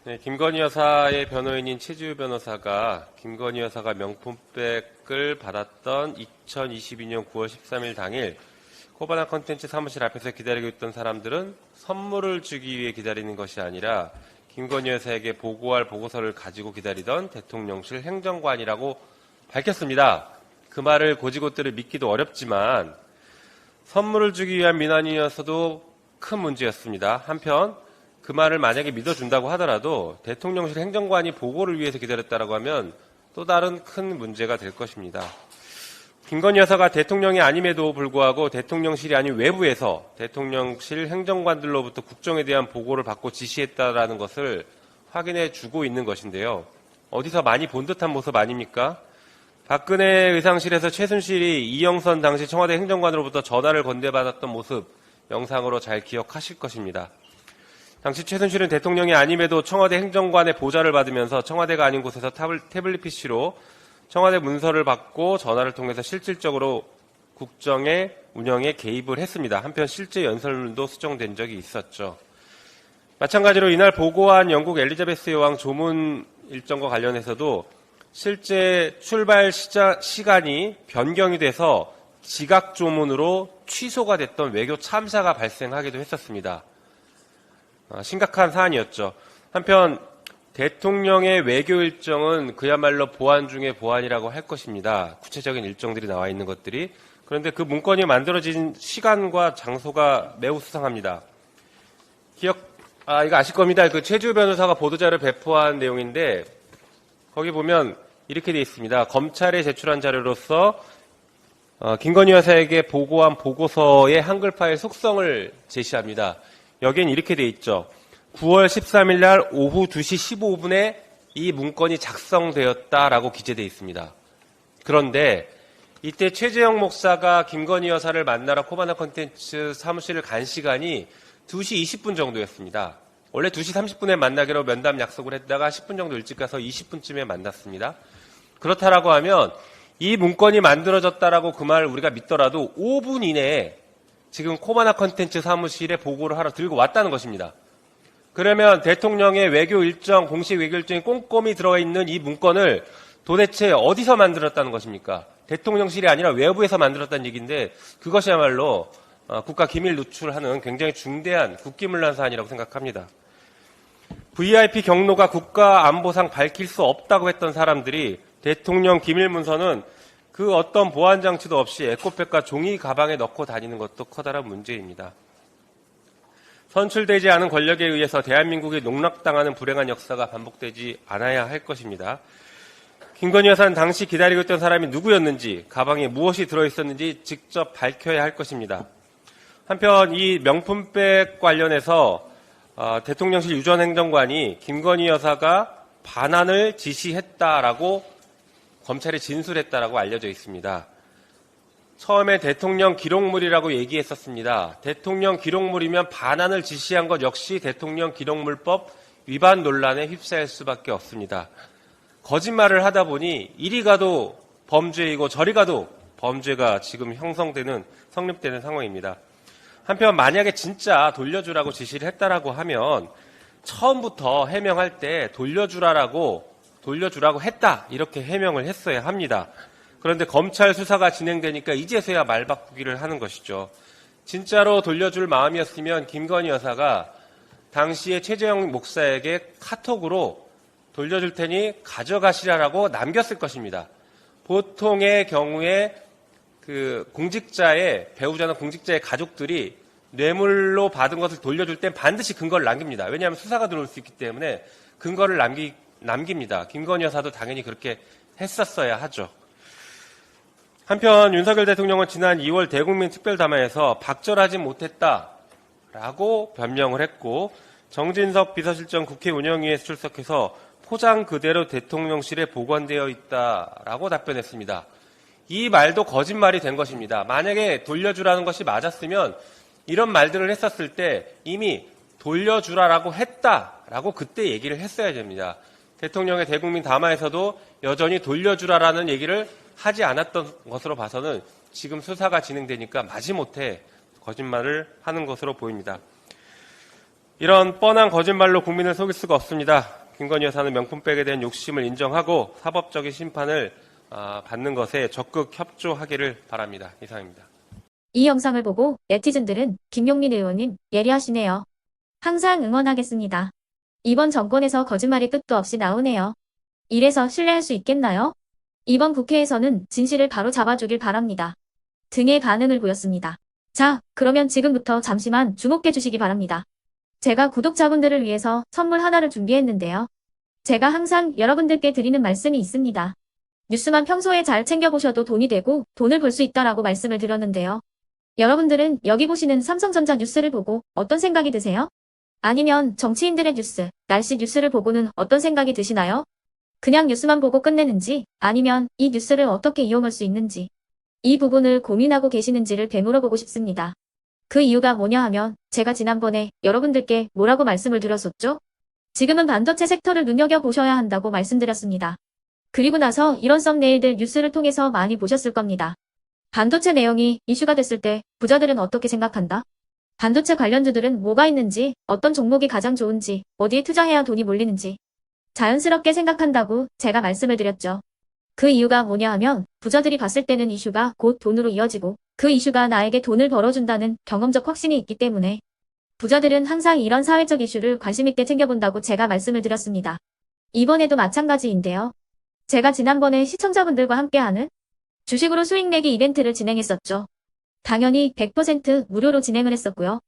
네, 김건희 여사의 변호인인 최지우 변호사가 김건희 여사가 명품백을 받았던 2022년 9월 13일 당일 코바나 컨텐츠 사무실 앞에서 기다리고 있던 사람들은 선물을 주기 위해 기다리는 것이 아니라 김건희 여사에게 보고할 보고서를 가지고 기다리던 대통령실 행정관이라고 밝혔습니다. 그 말을 고지고대로 믿기도 어렵지만 선물을 주기 위한 민원이어서도 큰 문제였습니다. 한편 그 말을 만약에 믿어준다고 하더라도 대통령실 행정관이 보고를 위해서 기다렸다고 하면 또 다른 큰 문제가 될 것입니다. 김건희 여사가 대통령이 아님에도 불구하고 대통령실이 아닌 외부에서 대통령실 행정관들로부터 국정에 대한 보고를 받고 지시했다라는 것을 확인해 주고 있는 것인데요. 어디서 많이 본 듯한 모습 아닙니까? 박근혜 의상실에서 최순실이 이영선 당시 청와대 행정관으로부터 전화를 건네받았던 모습 영상으로 잘 기억하실 것입니다. 당시 최순실은 대통령이 아님에도 청와대 행정관의 보좌를 받으면서 청와대가 아닌 곳에서 태블릿 PC로 청와대 문서를 받고 전화를 통해서 실질적으로 국정의 운영에 개입을 했습니다. 한편 실제 연설문도 수정된 적이 있었죠. 마찬가지로 이날 보고한 영국 엘리자베스 여왕 조문 일정과 관련해서도 실제 출발 시간이 변경이 돼서 지각 조문으로 취소가 됐던 외교 참사가 발생하기도 했었습니다. 심각한 사안이었죠. 한편 대통령의 외교 일정은 그야말로 보안 중의 보안이라고 할 것입니다. 구체적인 일정들이 나와 있는 것들이. 그런데 그 문건이 만들어진 시간과 장소가 매우 수상합니다. 이거 아실 겁니다. 그 최지우 변호사가 보도자를 배포한 내용인데 거기 보면 이렇게 되어 있습니다. 검찰에 제출한 자료로서 김건희 여사에게 보고한 보고서의 한글 파일 속성을 제시합니다. 여기엔 이렇게 돼 있죠. 9월 13일 날 오후 2시 15분에 이 문건이 작성되었다라고 기재되어 있습니다. 그런데 이때 최재형 목사가 김건희 여사를 만나러 코바나 컨텐츠 사무실을 간 시간이 2시 20분 정도였습니다. 원래 2시 30분에 만나기로 면담 약속을 했다가 10분 정도 일찍 가서 20분쯤에 만났습니다. 그렇다라고 하면 이 문건이 만들어졌다라고 그 말을 우리가 믿더라도 5분 이내에 지금 코바나 컨텐츠 사무실에 보고를 하러 들고 왔다는 것입니다. 그러면 대통령의 외교 일정, 공식 외교 일정이 꼼꼼히 들어가 있는 이 문건을 도대체 어디서 만들었다는 것입니까? 대통령실이 아니라 외부에서 만들었다는 얘기인데 그것이야말로 국가 기밀 누출하는 굉장히 중대한 국기문란 사안이라고 생각합니다. VIP 경로가 국가안보상 밝힐 수 없다고 했던 사람들이 대통령 기밀문서는 그 어떤 보안 장치도 없이 에코백과 종이 가방에 넣고 다니는 것도 커다란 문제입니다. 선출되지 않은 권력에 의해서 대한민국이 농락당하는 불행한 역사가 반복되지 않아야 할 것입니다. 김건희 여사는 당시 기다리고 있던 사람이 누구였는지, 가방에 무엇이 들어있었는지 직접 밝혀야 할 것입니다. 한편 이 명품백 관련해서 대통령실 유 전 행정관이 김건희 여사가 반환을 지시했다라고 검찰에 진술했다라고 알려져 있습니다. 처음에 대통령 기록물이라고 얘기했었습니다. 대통령 기록물이면 반환을 지시한 것 역시 대통령 기록물법 위반 논란에 휩싸일 수밖에 없습니다. 거짓말을 하다 보니 이리 가도 범죄이고 저리 가도 범죄가 지금 성립되는 상황입니다. 한편 만약에 진짜 돌려주라고 지시를 했다라고 하면 처음부터 해명할 때 돌려주라고 했다 이렇게 해명을 했어야 합니다. 그런데 검찰 수사가 진행되니까 이제서야 말 바꾸기를 하는 것이죠. 진짜로 돌려줄 마음이었으면 김건희 여사가 당시에 최재형 목사에게 카톡으로 돌려줄 테니 가져가시라라고 남겼을 것입니다. 보통의 경우에 그 배우자나 공직자의 가족들이 뇌물로 받은 것을 돌려줄 땐 반드시 근거를 남깁니다. 왜냐하면 수사가 들어올 수 있기 때문에 근거를 남깁니다. 김건희 여사도 당연히 그렇게 했었어야 하죠. 한편 윤석열 대통령은 지난 2월 대국민 특별담화에서 박절하지 못했다라고 변명을 했고 정진석 비서실장 국회 운영위에서 출석해서 포장 그대로 대통령실에 보관되어 있다라고 답변했습니다. 이 말도 거짓말이 된 것입니다. 만약에 돌려주라는 것이 맞았으면 이런 말들을 했었을 때 이미 돌려주라라고 했다라고 그때 얘기를 했어야 됩니다. 대통령의 대국민 담화에서도 여전히 돌려주라라는 얘기를 하지 않았던 것으로 봐서는 지금 수사가 진행되니까 마지못해 거짓말을 하는 것으로 보입니다. 이런 뻔한 거짓말로 국민을 속일 수가 없습니다. 김건희 여사는 명품백에 대한 욕심을 인정하고 사법적인 심판을 받는 것에 적극 협조하기를 바랍니다. 이상입니다. 이 영상을 보고 네티즌들은 김용민 의원님 예리하시네요. 항상 응원하겠습니다. 이번 정권에서 거짓말이 끝도 없이 나오네요. 이래서 신뢰할 수 있겠나요? 이번 국회에서는 진실을 바로 잡아주길 바랍니다. 등의 반응을 보였습니다. 자, 그러면 지금부터 잠시만 주목해 주시기 바랍니다. 제가 구독자분들을 위해서 선물 하나를 준비했는데요. 제가 항상 여러분들께 드리는 말씀이 있습니다. 뉴스만 평소에 잘 챙겨보셔도 돈이 되고 돈을 벌 수 있다라고 말씀을 드렸는데요. 여러분들은 여기 보시는 삼성전자 뉴스를 보고 어떤 생각이 드세요? 아니면 정치인들의 뉴스, 날씨 뉴스를 보고는 어떤 생각이 드시나요? 그냥 뉴스만 보고 끝내는지 아니면 이 뉴스를 어떻게 이용할 수 있는지 이 부분을 고민하고 계시는지를 되물어보고 싶습니다. 그 이유가 뭐냐 하면 제가 지난번에 여러분들께 뭐라고 말씀을 드렸었죠? 지금은 반도체 섹터를 눈여겨보셔야 한다고 말씀드렸습니다. 그리고 나서 이런 썸네일들 뉴스를 통해서 많이 보셨을 겁니다. 반도체 내용이 이슈가 됐을 때 부자들은 어떻게 생각한다? 반도체 관련주들은 뭐가 있는지, 어떤 종목이 가장 좋은지, 어디에 투자해야 돈이 몰리는지 자연스럽게 생각한다고 제가 말씀을 드렸죠. 그 이유가 뭐냐 하면 부자들이 봤을 때는 이슈가 곧 돈으로 이어지고 그 이슈가 나에게 돈을 벌어준다는 경험적 확신이 있기 때문에 부자들은 항상 이런 사회적 이슈를 관심 있게 챙겨본다고 제가 말씀을 드렸습니다. 이번에도 마찬가지인데요. 제가 지난번에 시청자분들과 함께하는 주식으로 수익 내기 이벤트를 진행했었죠. 당연히 100% 무료로 진행을 했었고요.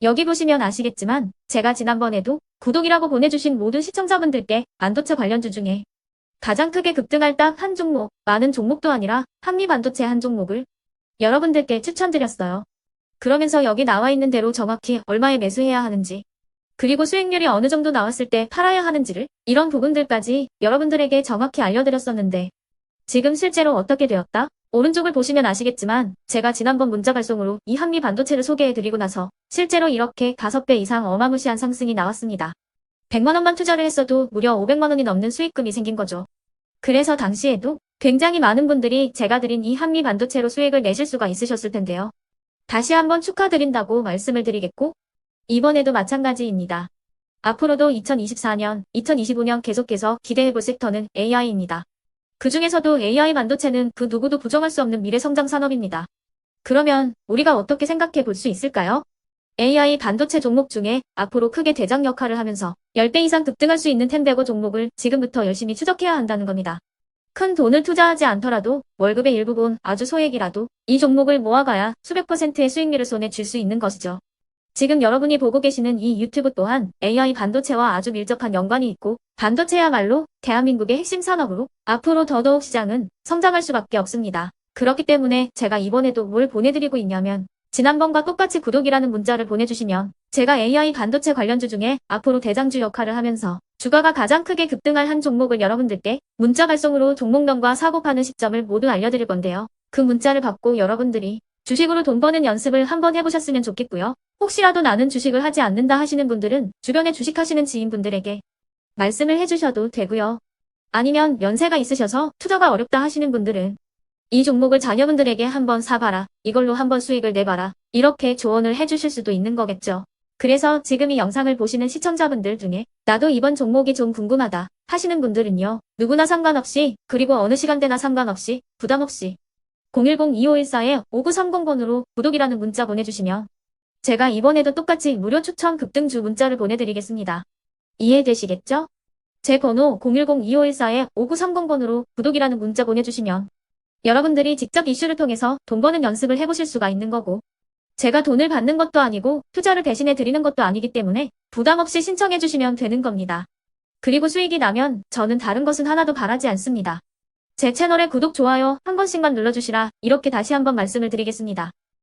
여기 보시면 아시겠지만 제가 지난번에도 구독이라고 보내주신 모든 시청자분들께 반도체 관련주 중에 가장 크게 급등할 딱 한 종목, 많은 종목도 아니라 한미반도체 한 종목을 여러분들께 추천드렸어요. 그러면서 여기 나와 있는 대로 정확히 얼마에 매수해야 하는지 그리고 수익률이 어느 정도 나왔을 때 팔아야 하는지를 이런 부분들까지 여러분들에게 정확히 알려드렸었는데 지금 실제로 어떻게 되었다? 오른쪽을 보시면 아시겠지만 제가 지난번 문자 발송으로 이 한미반도체를 소개해드리고 나서 실제로 이렇게 5배 이상 어마무시한 상승이 나왔습니다. 100만원만 투자를 했어도 무려 500만원이 넘는 수익금이 생긴 거죠. 그래서 당시에도 굉장히 많은 분들이 제가 드린 이 한미반도체로 수익을 내실 수가 있으셨을 텐데요. 다시 한번 축하드린다고 말씀을 드리겠고 이번에도 마찬가지입니다. 앞으로도 2024년, 2025년 계속해서 기대해볼 섹터는 AI입니다. 그 중에서도 AI 반도체는 그 누구도 부정할 수 없는 미래성장 산업입니다. 그러면 우리가 어떻게 생각해 볼 수 있을까요? AI 반도체 종목 중에 앞으로 크게 대장 역할을 하면서 10배 이상 급등할 수 있는 템베고 종목을 지금부터 열심히 추적해야 한다는 겁니다. 큰 돈을 투자하지 않더라도 월급의 일부분 아주 소액이라도 이 종목을 모아가야 수백 %의 수익률을 손에 쥘 수 있는 것이죠. 지금 여러분이 보고 계시는 이 유튜브 또한 AI 반도체와 아주 밀접한 연관이 있고 반도체야말로 대한민국의 핵심 산업으로 앞으로 더더욱 시장은 성장할 수밖에 없습니다. 그렇기 때문에 제가 이번에도 뭘 보내드리고 있냐면 지난번과 똑같이 구독이라는 문자를 보내주시면 제가 AI 반도체 관련주 중에 앞으로 대장주 역할을 하면서 주가가 가장 크게 급등할 한 종목을 여러분들께 문자 발송으로 종목명과 사고 파는 시점을 모두 알려드릴 건데요. 그 문자를 받고 여러분들이 주식으로 돈 버는 연습을 한번 해보셨으면 좋겠고요. 혹시라도 나는 주식을 하지 않는다 하시는 분들은 주변에 주식하시는 지인분들에게 말씀을 해주셔도 되고요. 아니면 연세가 있으셔서 투자가 어렵다 하시는 분들은 이 종목을 자녀분들에게 한번 사봐라. 이걸로 한번 수익을 내봐라. 이렇게 조언을 해주실 수도 있는 거겠죠. 그래서 지금 이 영상을 보시는 시청자분들 중에 나도 이번 종목이 좀 궁금하다 하시는 분들은요. 누구나 상관없이 그리고 어느 시간대나 상관없이 부담 없이 010-2514-5930번으로 구독이라는 문자 보내주시면 제가 이번에도 똑같이 무료 추천 급등주 문자를 보내드리겠습니다. 이해되시겠죠? 제 번호 010-2514-5930번으로 구독이라는 문자 보내주시면 여러분들이 직접 이슈를 통해서 돈 버는 연습을 해보실 수가 있는 거고 제가 돈을 받는 것도 아니고 투자를 대신해 드리는 것도 아니기 때문에 부담 없이 신청해 주시면 되는 겁니다. 그리고 수익이 나면 저는 다른 것은 하나도 바라지 않습니다. 제 채널에 구독, 좋아요 한 번씩만 눌러주시라 이렇게 다시 한번 말씀을 드리겠습니다.